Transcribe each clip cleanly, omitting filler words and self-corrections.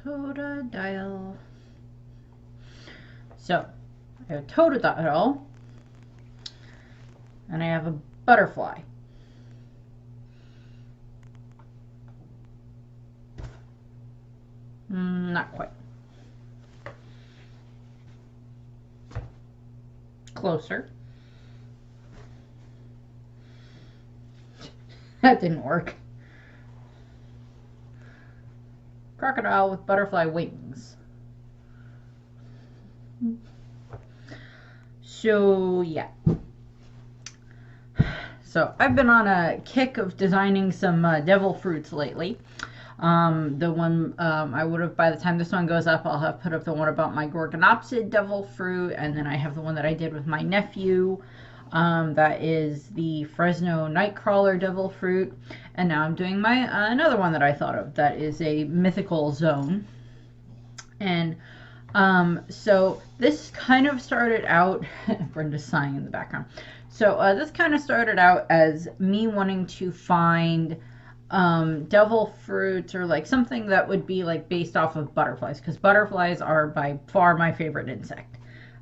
Crocodile. So, I have a Totodile, and I have a butterfly. Not quite. Closer. That didn't work. Crocodile with butterfly wings. So, yeah. So, I've been on a kick of designing some devil fruits lately. The one I would have, by the time this one goes up, I'll have put up the one about my Gorgonopsid devil fruit, and then I have the one that I did with my nephew. That is the Fresno Nightcrawler devil fruit, and now I'm doing my another one that I thought of that is a Mythical Zoan. And so this kind of started out Brenda's sighing in the background. So this kind of started out as me wanting to find devil fruits or like something that would be like based off of butterflies, because butterflies are by far my favorite insect.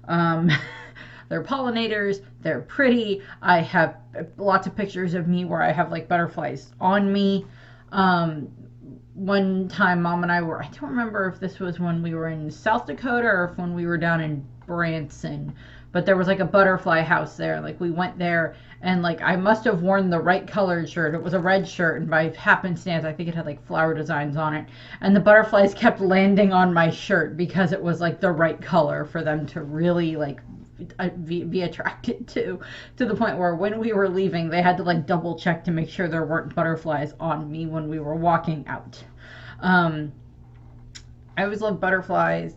They're pollinators, they're pretty. I have lots of pictures of me where I have like butterflies on me. One time Mom and I were, I don't remember if this was when we were in South Dakota or if when we were down in Branson, but there was like a butterfly house there. Like we went there and like I must have worn the right colored shirt. It was a red shirt, and by happenstance I think it had like flower designs on it, and the butterflies kept landing on my shirt because it was like the right color for them to really like be attracted to the point where when we were leaving they had to like double check to make sure there weren't butterflies on me when we were walking out. I always loved butterflies.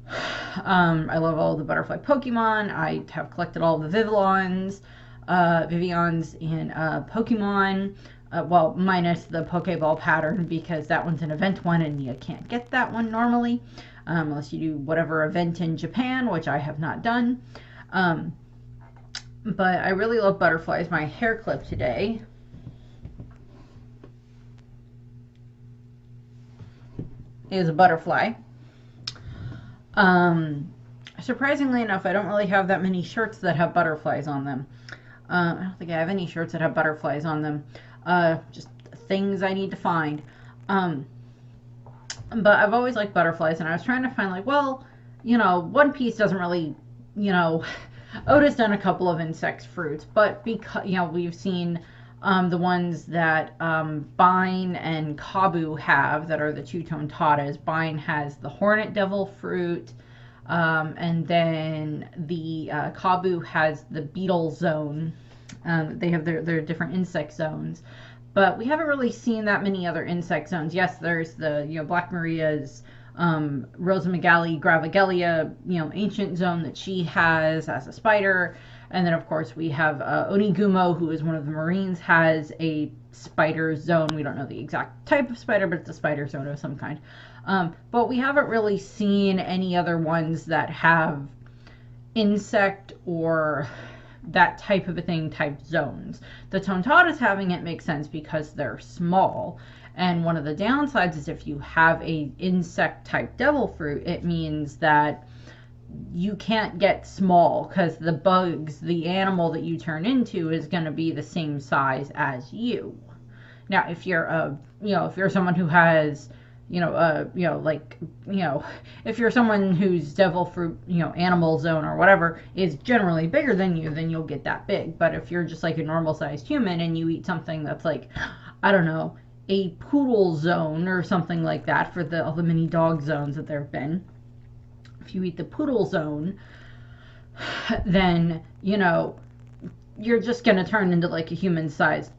I love all the butterfly Pokemon. I have collected all the Vivians in Pokemon. Well, minus the Pokeball pattern, because that one's an event one and you can't get that one normally. Unless you do whatever event in Japan, which I have not done. But I really love butterflies. My hair clip today is a butterfly. Surprisingly enough, I don't really have that many shirts that have butterflies on them. I don't think I have any shirts that have butterflies on them. Just things I need to find. But I've always liked butterflies, and I was trying to find like, well, you know, One Piece doesn't really, you know, Oda's done a couple of insect fruits, but because, you know, we've seen the ones that Bine and Kabu have that are the two-tone tatas. Bine has the hornet devil fruit, and then the Kabu has the beetle zone. They have their different insect zones. But we haven't really seen that many other insect zones. Yes, there's the, you know, Black Maria's Rosa-Magali Gravagelia, you know, ancient zone that she has as a spider. And then, of course, we have Onigumo, who is one of the Marines, has a spider zone. We don't know the exact type of spider, but it's a spider zone of some kind. But we haven't really seen any other ones that have insect or that type of a thing type zones. The Tontatas having it makes sense because they're small, and one of the downsides is if you have a insect type devil fruit, it means that you can't get small because the bugs, the animal that you turn into, is going to be the same size as you. Now if you're if you're someone who has if you're someone whose devil fruit, animal zone or whatever is generally bigger than you, then you'll get that big. But if you're just like a normal sized human and you eat something that's like, I don't know, a poodle zone or something like that, for all the mini dog zones that there have been, if you eat the poodle zone, then, you're just going to turn into like a human sized,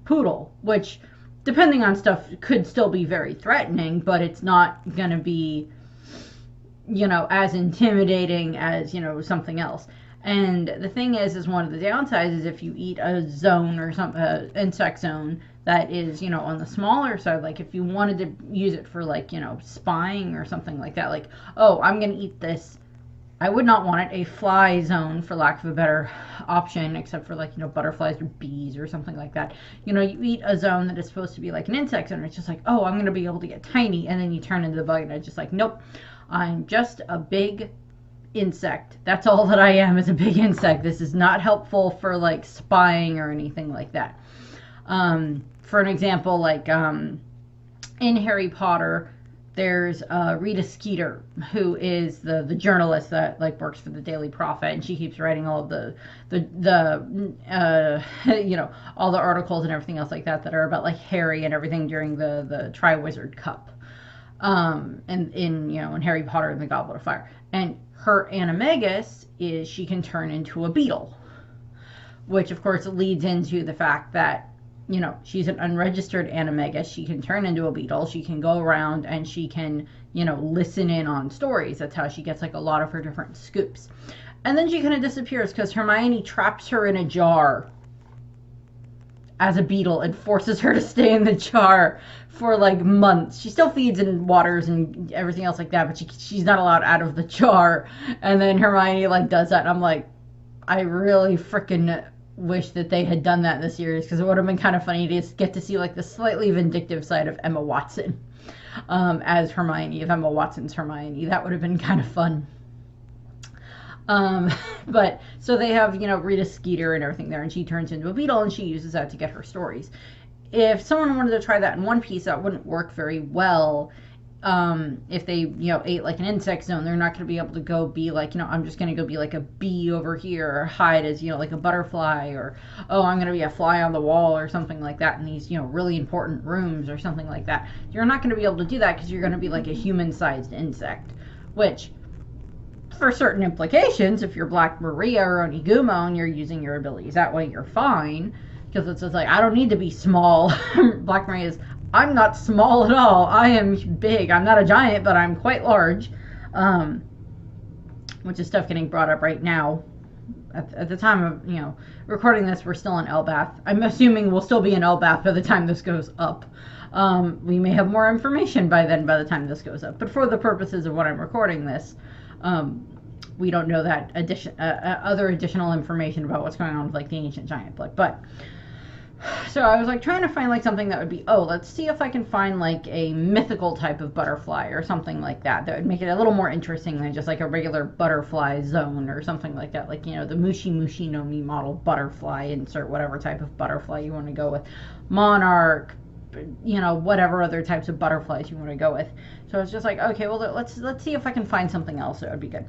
poodle, which, depending on stuff, could still be very threatening, but it's not going to be, as intimidating as, something else. And the thing is one of the downsides is if you eat a zone or some insect zone that is, on the smaller side, like if you wanted to use it for like, spying or something like that, like, oh, I'm going to eat this I would not want it a fly zone, for lack of a better option, except for, like, butterflies or bees or something like that. You eat a zone that is supposed to be like an insect zone. It's just like, oh, I'm going to be able to get tiny, and then you turn into the bug, and it's just like, nope, I'm just a big insect. That's all that I am, is a big insect. This is not helpful for, like, spying or anything like that. For an example, like, in Harry Potter, there's Rita Skeeter, who is the journalist that, like, works for the Daily Prophet, and she keeps writing all of the all the articles and everything else like that are about, like, Harry and everything during the Triwizard Cup, and in Harry Potter and the Goblet of Fire. And her animagus is she can turn into a beetle, which of course leads into the fact that she's an unregistered animagus. She can turn into a beetle. She can go around and she can, listen in on stories. That's how she gets, like, a lot of her different scoops. And then she kind of disappears because Hermione traps her in a jar as a beetle and forces her to stay in the jar for, like, months. She still feeds and waters and everything else like that, but she's not allowed out of the jar. And then Hermione, like, does that, and I'm like, I really freaking wish that they had done that in the series, because it would have been kind of funny to get to see, like, the slightly vindictive side of Emma Watson as Hermione, if Emma Watson's Hermione. That would have been kind of fun. But so they have, Rita Skeeter and everything there, and she turns into a beetle, and she uses that to get her stories. If someone wanted to try that in One Piece, that wouldn't work very well. If they, ate, like, an insect zone, they're not going to be able to go be like, I'm just going to go be like a bee over here, or hide as, like, a butterfly, or, oh, I'm going to be a fly on the wall or something like that in these, really important rooms or something like that. You're not going to be able to do that because you're going to be like a human-sized insect, which, for certain implications, if you're Black Maria or Oniguma and you're using your abilities that way, you're fine, because it's just like, I don't need to be small. Black Maria's, I'm not small at all. I am big. I'm not a giant, but I'm quite large. Which is stuff getting brought up right now. At the time of, recording this, we're still in Elbath. I'm assuming we'll still be in Elbath by the time this goes up. We may have more information by then, by the time this goes up. But for the purposes of when I'm recording this, we don't know that other additional information about what's going on with, like, the ancient giant blood. But so I was, like, trying to find, like, something that would be, let's see if I can find, like, a mythical type of butterfly or something like that would make it a little more interesting than just, like, a regular butterfly zone or something like that. Like, the Mushi Mushi no Mi model butterfly, insert whatever type of butterfly you want to go with. Monarch, whatever other types of butterflies you want to go with. So it's just like, okay, well, let's see if I can find something else that would be good.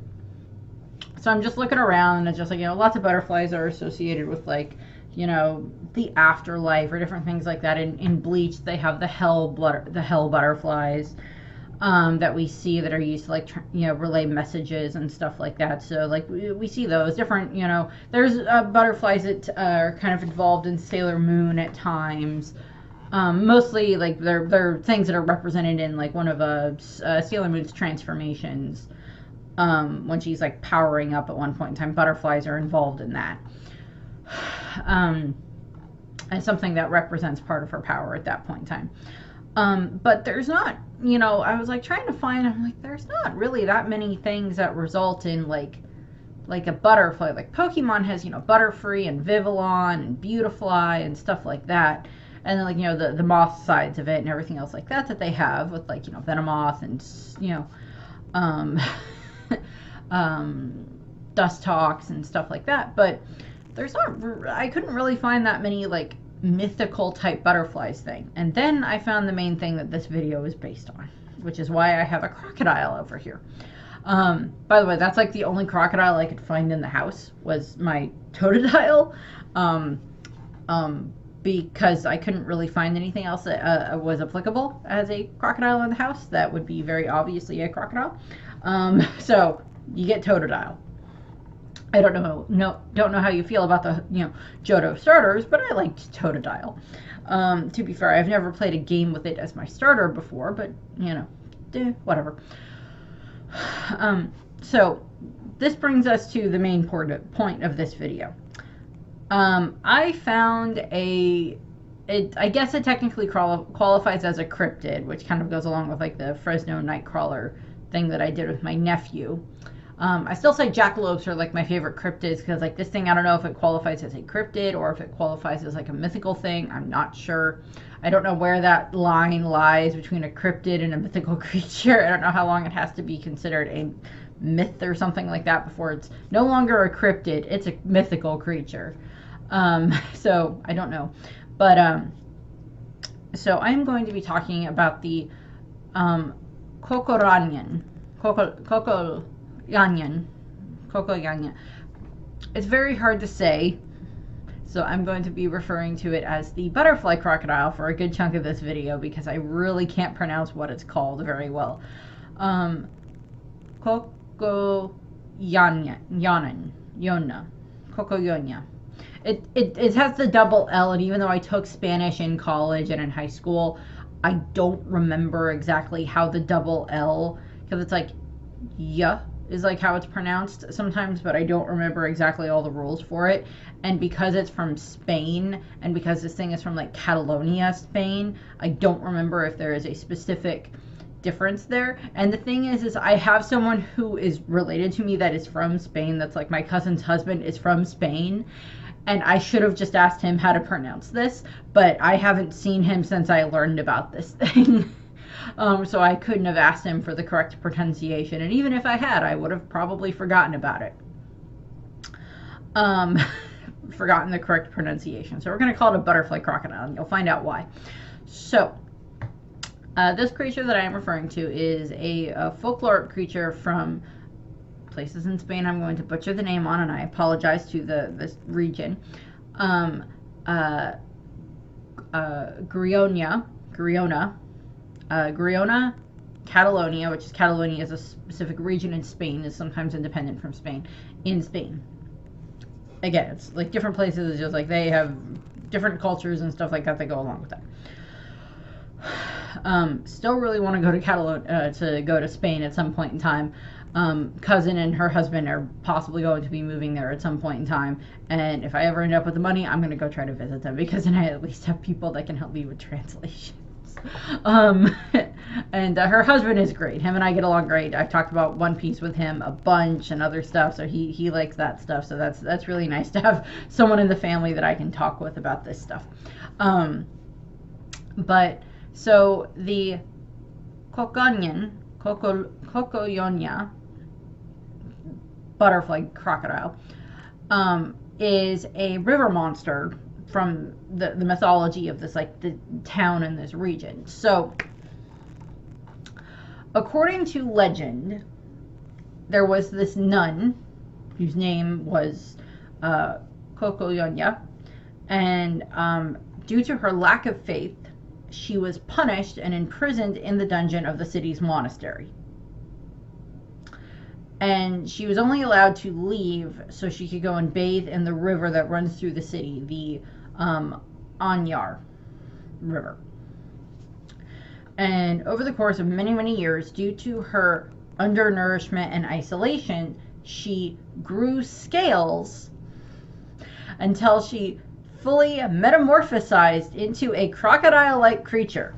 So I'm just looking around, and it's just like, lots of butterflies are associated with, like, the afterlife or different things like that. In Bleach, they have the hell butterflies that we see that are used to, like, relay messages and stuff like that. So, like, we see those different, there's butterflies that are kind of involved in Sailor Moon at times. Mostly, like, they're things that are represented in, like, one of Sailor Moon's transformations. When she's, like, powering up at one point in time, butterflies are involved in that. And something that represents part of her power at that point in time. But there's not, I was, like, trying to find, I'm like, there's not really that many things that result in, like a butterfly. Like, Pokemon has, Butterfree and Vivillon and Beautifly and stuff like that. And then, like, the moth sides of it and everything else like that they have with, like, Venomoth and, Dustox and stuff like that. But there's not, I couldn't really find that many, like, mythical type butterflies thing. And then I found the main thing that this video is based on, which is why I have a crocodile over here. By the way, that's, like, the only crocodile I could find in the house was my Totodile. Because I couldn't really find anything else that was applicable as a crocodile in the house that would be very obviously a crocodile. So you get Totodile. I don't know how you feel about the Johto starters, but I liked Totodile. To be fair, I've never played a game with it as my starter before, but whatever. So this brings us to the main point of this video. I found I guess it technically qualifies as a cryptid, which kind of goes along with, like, the Fresno Nightcrawler thing that I did with my nephew. I still say jackalopes are like my favorite cryptids because like this thing, I don't know if it qualifies as a cryptid or if it qualifies as like a mythical thing. I'm not sure. I don't know where that line lies between a cryptid and a mythical creature. I don't know how long it has to be considered a myth or something like that before it's no longer a cryptid. It's a mythical creature. So I don't know. But so I'm going to be talking about the Cocollona. Cocollona. It's very hard to say, so I'm going to be referring to it as the butterfly crocodile for a good chunk of this video because I really can't pronounce what it's called very well. Cocollona. Cocollona. It has the double L, and even though I took Spanish in college and in high school, I don't remember exactly how the double L, because it's like, yeah, is like how it's pronounced sometimes, but I don't remember exactly all the rules for it. And because it's from Spain, and because this thing is from like Catalonia, Spain, I don't remember if there is a specific difference there. And the thing is I have someone who is related to me that is from Spain. That's like my cousin's husband is from Spain. And I should have just asked him how to pronounce this, but I haven't seen him since I learned about this thing. So I couldn't have asked him for the correct pronunciation. And even if I had, I would have probably forgotten about it. Forgotten the correct pronunciation. So we're going to call it a butterfly crocodile, and you'll find out why. So this creature that I am referring to is a folkloric creature from places in Spain I'm going to butcher the name on, and I apologize to this region. Griona, Catalonia, which is Catalonia is a specific region in Spain, is sometimes independent from Spain, in Spain. Again, it's like different places, it's just like they have different cultures and stuff like that that go along with that. Still really want to go to Spain at some point in time. Cousin and her husband are possibly going to be moving there at some point in time, and if I ever end up with the money, I'm going to go try to visit them because then I at least have people that can help me with translations. And her husband is great. Him and I get along great. I've talked about One Piece with him a bunch and other stuff, so he likes that stuff, so that's really nice to have someone in the family that I can talk with about this stuff. But so the Cocollona butterfly crocodile is a river monster from the mythology of this, like the town in this region. So according to legend, there was this nun whose name was Cocollona, and due to her lack of faith, she was punished and imprisoned in the dungeon of the city's monastery. And she was only allowed to leave so she could go and bathe in the river that runs through the city, the Anyar River. And over the course of many, many years, due to her undernourishment and isolation, she grew scales until she fully metamorphosized into a crocodile-like creature.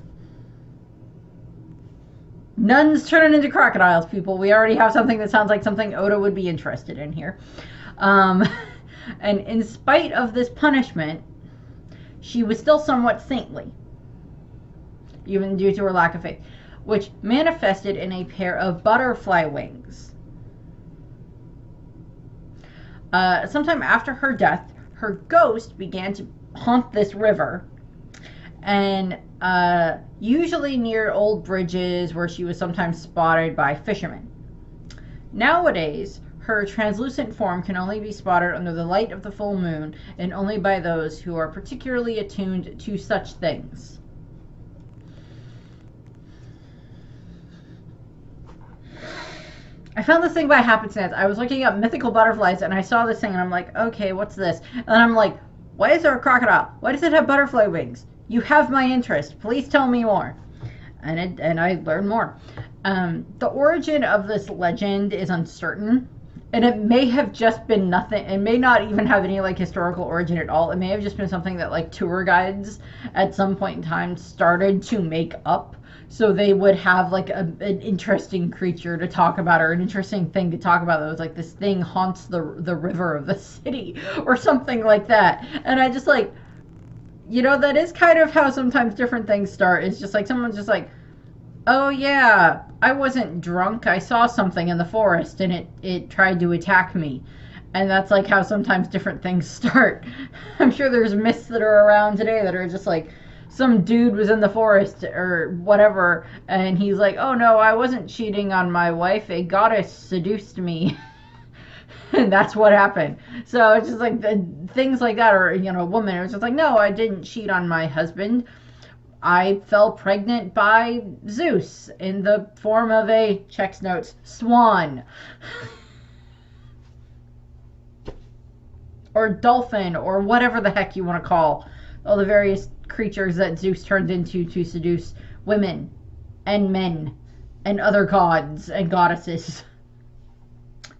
Nuns turning into crocodiles, people. We already have something that sounds like something Oda would be interested in here. And in spite of this punishment, she was still somewhat saintly, even due to her lack of faith, which manifested in a pair of butterfly wings. Sometime after her death, her ghost began to haunt this river, and usually near old bridges where she was sometimes spotted by fishermen. Nowadays, her translucent form can only be spotted under the light of the full moon, and only by those who are particularly attuned to such things. I found this thing by happenstance. I was looking up mythical butterflies and I saw this thing and I'm like, okay, what's this? And I'm like, why is there a crocodile? Why does it have butterfly wings? You have my interest. Please tell me more. And I learned more. The origin of this legend is uncertain. And it may have just been nothing. It may not even have any like historical origin at all. It may have just been something that like tour guides at some point in time started to make up, so they would have like an interesting creature to talk about, or an interesting thing to talk about that was like, this thing haunts the river of the city or something like that. And I just like, that is kind of how sometimes different things start. It's just like someone's just like, oh yeah, I wasn't drunk, I saw something in the forest and it tried to attack me. And that's like how sometimes different things start. I'm sure there's myths that are around today that are just like, some dude was in the forest or whatever, and he's like, oh no, I wasn't cheating on my wife, a goddess seduced me. And that's what happened. So it's just like things like that. Or a woman, it's just like, no, I didn't cheat on my husband, I fell pregnant by Zeus in the form of a, checks notes, swan. Or dolphin, or whatever the heck you want to call all the various creatures that Zeus turned into to seduce women and men and other gods and goddesses.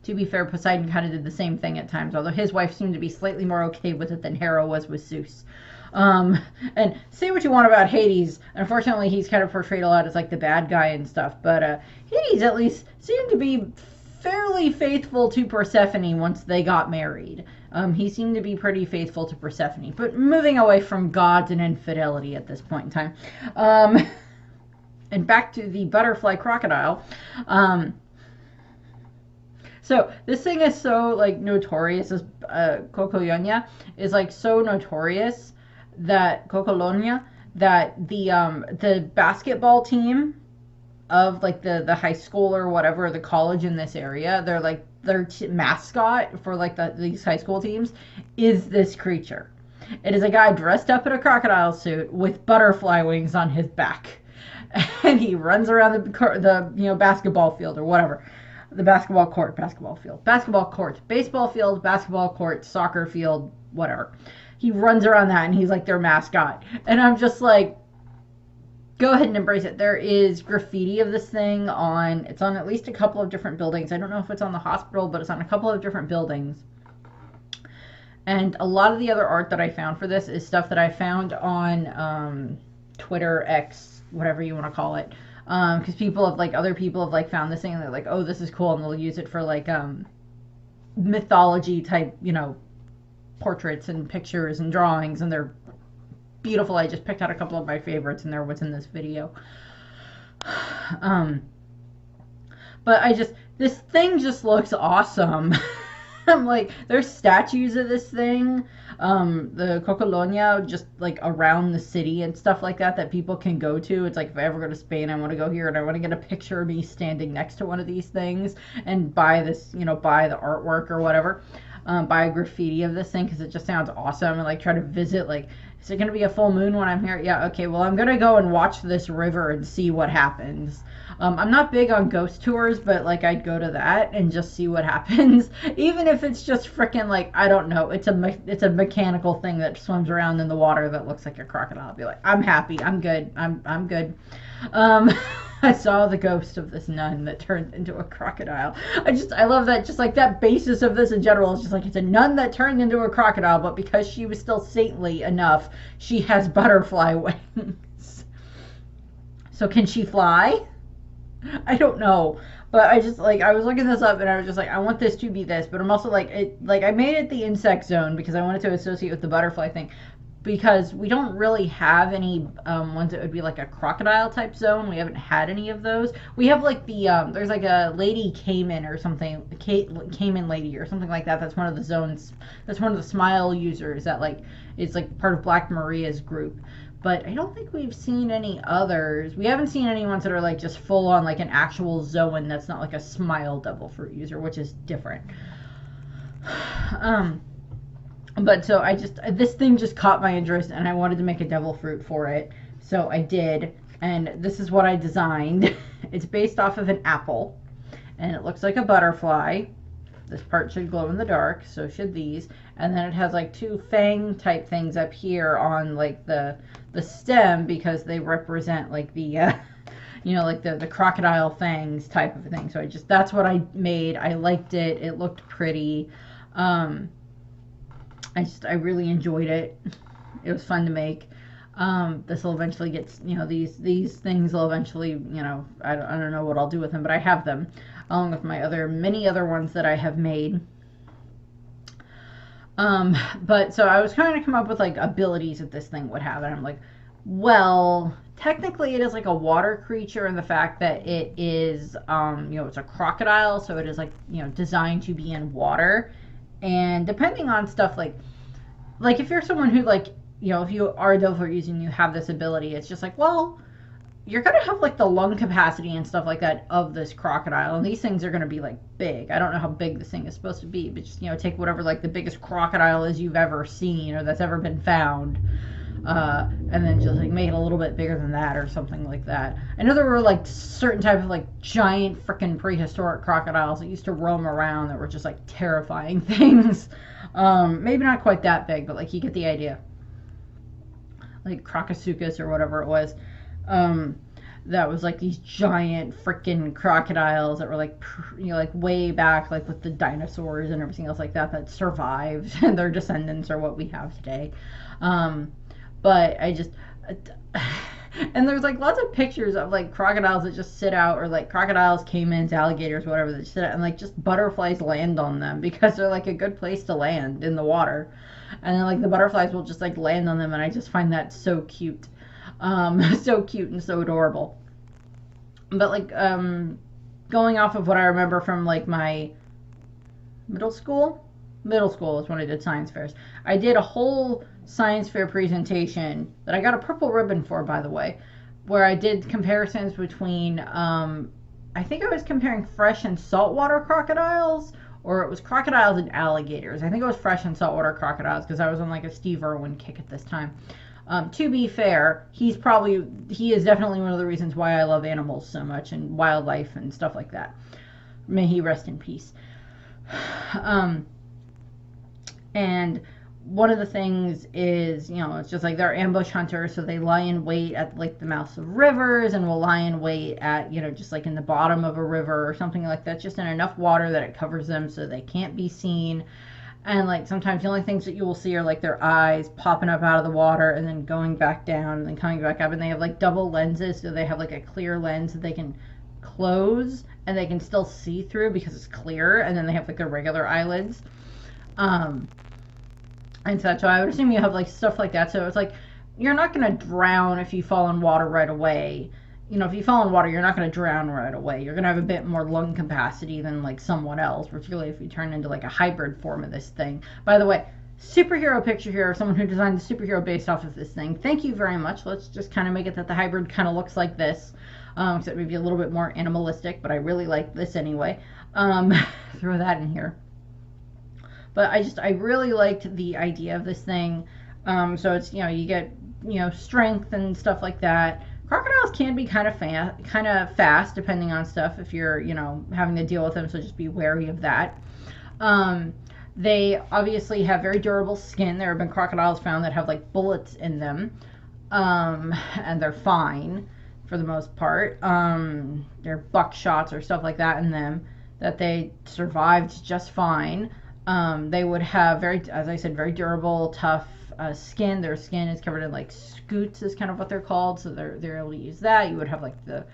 To be fair, Poseidon kind of did the same thing at times, although his wife seemed to be slightly more okay with it than Hera was with Zeus. And say what you want about Hades, unfortunately he's kind of portrayed a lot as like the bad guy and stuff, but Hades at least seemed to be fairly faithful to Persephone once they got married. He seemed to be pretty faithful to Persephone, but moving away from gods and infidelity at this point in time. And back to the butterfly crocodile. So this thing is so like notorious, this Cocollona is like so notorious that the basketball team of like the high school or whatever, the college in this area, they're like their mascot for like these high school teams is this creature. It is a guy dressed up in a crocodile suit with butterfly wings on his back, and he runs around the basketball field or whatever, the basketball court, baseball field, basketball court, soccer field, whatever. He runs around that and he's like their mascot. And I'm just like, go ahead and embrace it. There is graffiti of this thing it's on at least a couple of different buildings. I don't know if it's on the hospital, but it's on a couple of different buildings. And a lot of the other art that I found for this is stuff that I found on Twitter, X, whatever you want to call it. Because other people have like found this thing and they're like, oh, this is cool, and they'll use it for like mythology type, portraits and pictures and drawings, and they're beautiful. I just picked out a couple of my favorites, and they're what's in this video. But this thing just looks awesome. I'm like, there's statues of this thing, the Cocollona, just like around the city and stuff like that people can go to. It's like, if I ever go to Spain, I want to go here and I want to get a picture of me standing next to one of these things and buy this, buy the artwork or whatever. Buy a graffiti of this thing because it just sounds awesome, and like try to visit, like, is it going to be a full moon when I'm here? Yeah, okay, well, I'm going to go and watch this river and see what happens. I'm not big on ghost tours, but like I'd go to that and just see what happens, even if it's just freaking like, I don't know, it's a mechanical thing that swims around in the water that looks like a crocodile. I'll be like, I'm happy, I'm good, I'm good. I saw the ghost of this nun that turned into a crocodile. I love that, just like that basis of this in general is just like, it's a nun that turned into a crocodile, but because she was still saintly enough, she has butterfly wings. So can she fly? I don't know, but I was looking this up and I was just like, I want this to be this, but I'm also like, I made it the insect zone because I wanted to associate with the butterfly thing, because we don't really have any ones that would be like a crocodile type zone. We haven't had any of those. We have like there's like a lady caiman or something, caiman lady or something like that. That's one of the zones. That's one of the smile users that like, it's like part of Black Maria's group. But I don't think we've seen any others. We haven't seen any ones that are like just full on like an actual Zoan that's not like a smile devil fruit user, which is different. But so this thing just caught my interest and I wanted to make a devil fruit for it. So I did, and this is what I designed. It's based off of an apple, and it looks like a butterfly. This part should glow in the dark, so should these. And then it has like two fang type things up here on like the stem, because they represent like the like the crocodile fangs type of thing. So that's what I made. I liked it. It looked pretty. I really enjoyed it. It was fun to make. This will eventually get, these things will eventually, I don't know what I'll do with them, but I have them along with my many other ones that I have made. But so I was trying to come up with like abilities that this thing would have, and I'm like, well, technically it is like a water creature in the fact that it is, it's a crocodile, so it is like, designed to be in water. And depending on stuff like if you're someone who like, if you are a devil fruit using, you have this ability, it's just like, well, you're going to have like the lung capacity and stuff like that of this crocodile, and these things are going to be like big. I don't know how big this thing is supposed to be, but just, take whatever like the biggest crocodile is you've ever seen or that's ever been found, and then just like make it a little bit bigger than that or something like that. I know there were like certain type of like giant freaking prehistoric crocodiles that used to roam around that were just like terrifying things. Maybe not quite that big, but like you get the idea. Like Crocasuchus or whatever it was. That was like these giant freaking crocodiles that were like, like way back, like with the dinosaurs and everything else like that survived, and their descendants are what we have today. But I just, and there's like lots of pictures of like crocodiles that just sit out, or like crocodiles, caimans, alligators, whatever, that sit out, and like just butterflies land on them because they're like a good place to land in the water. And then like the butterflies will just like land on them, and I just find that so cute. So cute and so adorable. But like going off of what I remember from like my middle school is when I did science fairs. I did a whole science fair presentation that I got a purple ribbon for, by the way, where I did comparisons between I think I was comparing fresh and saltwater crocodiles, or it was crocodiles and alligators. I think it was fresh and saltwater crocodiles because I was on like a Steve Irwin kick at this time. To be fair, he is definitely one of the reasons why I love animals so much and wildlife and stuff like that. May he rest in peace. And one of the things is, it's just like they're ambush hunters, so they lie in wait at like the mouths of rivers, and will lie in wait at, just like in the bottom of a river or something like that, just in enough water that it covers them so they can't be seen. And like sometimes the only things that you will see are like their eyes popping up out of the water and then going back down and then coming back up. And they have like double lenses, so they have like a clear lens that they can close and they can still see through because it's clear. And then they have like their regular eyelids. And such. So I would assume you have like stuff like that. So it's like you're not going to drown if you fall in water right away. If you fall in water, you're not going to drown right away. You're going to have a bit more lung capacity than like someone else, particularly if you turn into like a hybrid form of this thing. By the way, superhero picture here of someone who designed the superhero based off of this thing. Thank you very much. Let's just kind of make it that the hybrid kind of looks like this. Except maybe a little bit more animalistic, but I really like this anyway. Throw that in here. But I really liked the idea of this thing. So it's, you get, strength and stuff like that. Crocodiles can be kind of fast, depending on stuff, if you're, having to deal with them, so just be wary of that. They obviously have very durable skin. There have been crocodiles found that have, like, bullets in them, and they're fine, for the most part. There are buckshots or stuff like that in them, that they survived just fine. They would have as I said, very durable, tough skin. Their skin is covered in like scutes, is kind of what they're called. So they're able to use that. You would have like the,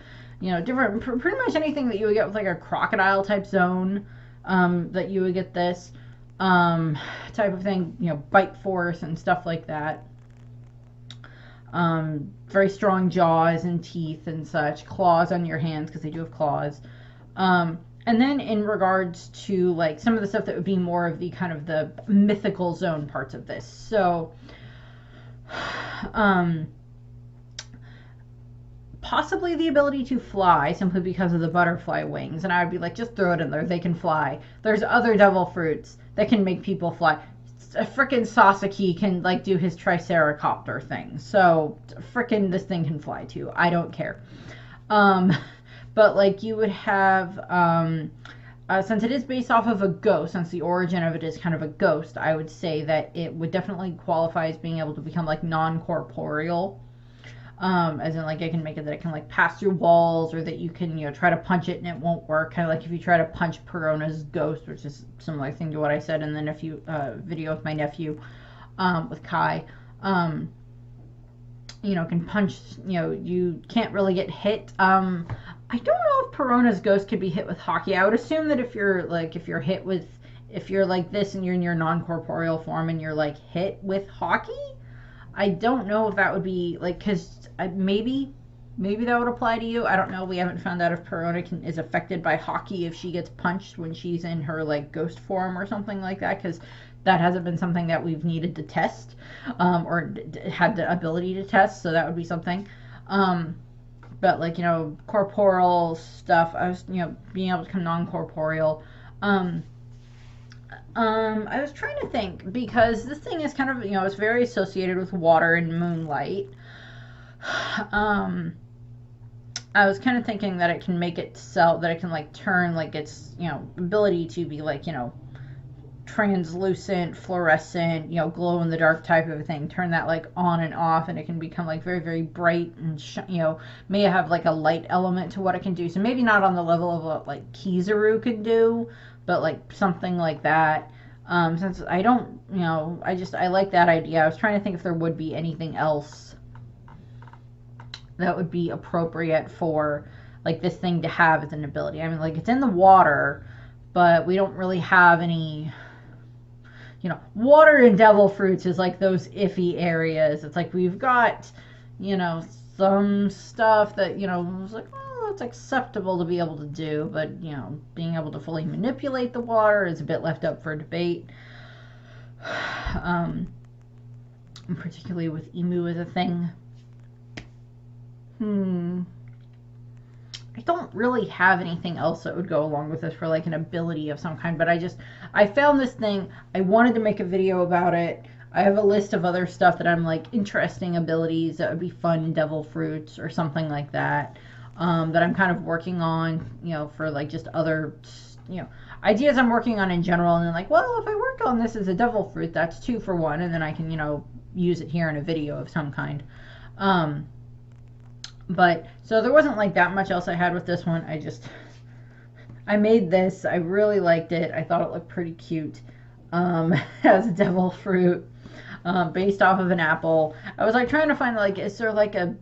different, pretty much anything that you would get with like a crocodile type zone, that you would get this type of thing. Bite force and stuff like that. Very strong jaws and teeth and such. Claws on your hands because they do have claws. And then in regards to like some of the stuff that would be more of the kind of the mythical zone parts of this. So possibly the ability to fly simply because of the butterfly wings. And I would be like, just throw it in there. They can fly. There's other devil fruits that can make people fly. A frickin' Sasaki can like do his triceracopter thing. So frickin' this thing can fly too. I don't care. But like you would have, since it is based off of a ghost, since the origin of it is kind of a ghost, I would say that it would definitely qualify as being able to become like non-corporeal. As in, like, I can make it that it can, like, pass through walls, or that you can, try to punch it and it won't work. Kind of like if you try to punch Perona's ghost, which is a similar thing to what I said in the nephew video with my nephew, with Kai. Can punch, you can't really get hit. I don't know if Perona's ghost could be hit with hockey. I would assume that if you're like this and you're in your non-corporeal form and you're like hit with hockey, I don't know if that would be like, because maybe that would apply to you. I don't know. We haven't found out if Perona is affected by hockey if she gets punched when she's in her like ghost form or something like that, because that hasn't been something that we've needed to test, or had the ability to test. So that would be something. But like, corporeal stuff, I was, being able to become non-corporeal. I was trying to think, because this thing is kind of, it's very associated with water and moonlight. I was kind of thinking that it can make itself, that it can like turn like its, ability to be like, translucent, fluorescent, glow in the dark type of a thing, turn that like on and off, and it can become like very, very bright and may have like a light element to what it can do. So maybe not on the level of what like Kizaru could do, but like something like that. Since I don't, I like that idea. I was trying to think if there would be anything else that would be appropriate for like this thing to have as an ability. I mean, like, it's in the water, but we don't really have any, water and devil fruits is like those iffy areas. It's like we've got, some stuff that, was like, oh, that's acceptable to be able to do, but, being able to fully manipulate the water is a bit left up for debate. Particularly with Emu as a thing. I don't really have anything else that would go along with this for like an ability of some kind, but I found this thing. I wanted to make a video about it. I have a list of other stuff that I'm like interesting abilities that would be fun, devil fruits or something like that, that I'm kind of working on, for like just other, ideas I'm working on in general. And then like, well, if I work on this as a devil fruit, that's 2 for 1, and then I can, use it here in a video of some kind. But so there wasn't like that much else I had with this one. I made this. I really liked it. I thought it looked pretty cute, as a devil fruit, based off of an apple. I was like trying to find like, is there like a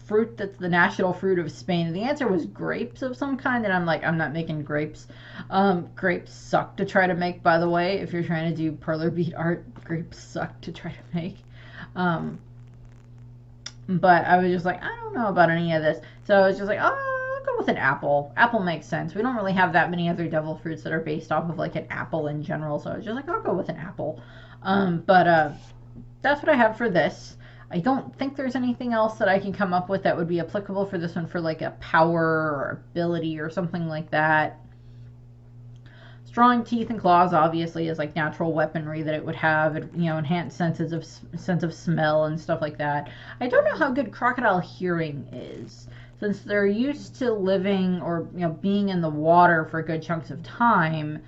fruit that's the national fruit of Spain? And the answer was grapes of some kind. And I'm like, I'm not making grapes. Grapes suck to try to make, by the way. If you're trying to do perler bead art, grapes suck to try to make. But I was just like, I don't know about any of this. So I was just like, oh, I'll go with an apple. Apple makes sense. We don't really have that many other devil fruits that are based off of like an apple in general. So I was just like, I'll go with an apple. But that's what I have for this. I don't think there's anything else that I can come up with that would be applicable for this one for like a power or ability or something like that. Strong teeth and claws obviously is like natural weaponry that it would have, enhanced sense of smell and stuff like that. I don't know how good Crocodile hearing is, since they're used to living or being in the water for good chunks of time,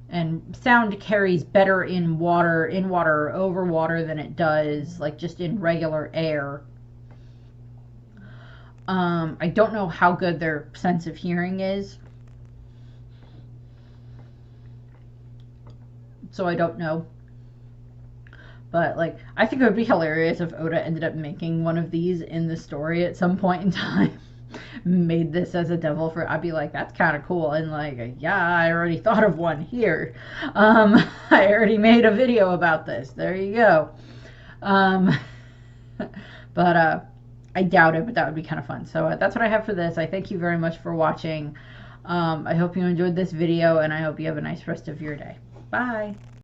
and sound carries better in water or over water than it does like just in regular air. I don't know how good their sense of hearing is. So I don't know. But like, I think it would be hilarious if Oda ended up making one of these in the story at some point in time. Made this as a devil fruit. I'd be like, that's kind of cool. And like, yeah, I already thought of one here. I already made a video about this. There you go. But I doubt it, but that would be kind of fun. So that's what I have for this. I thank you very much for watching. I hope you enjoyed this video, and I hope you have a nice rest of your day. Bye.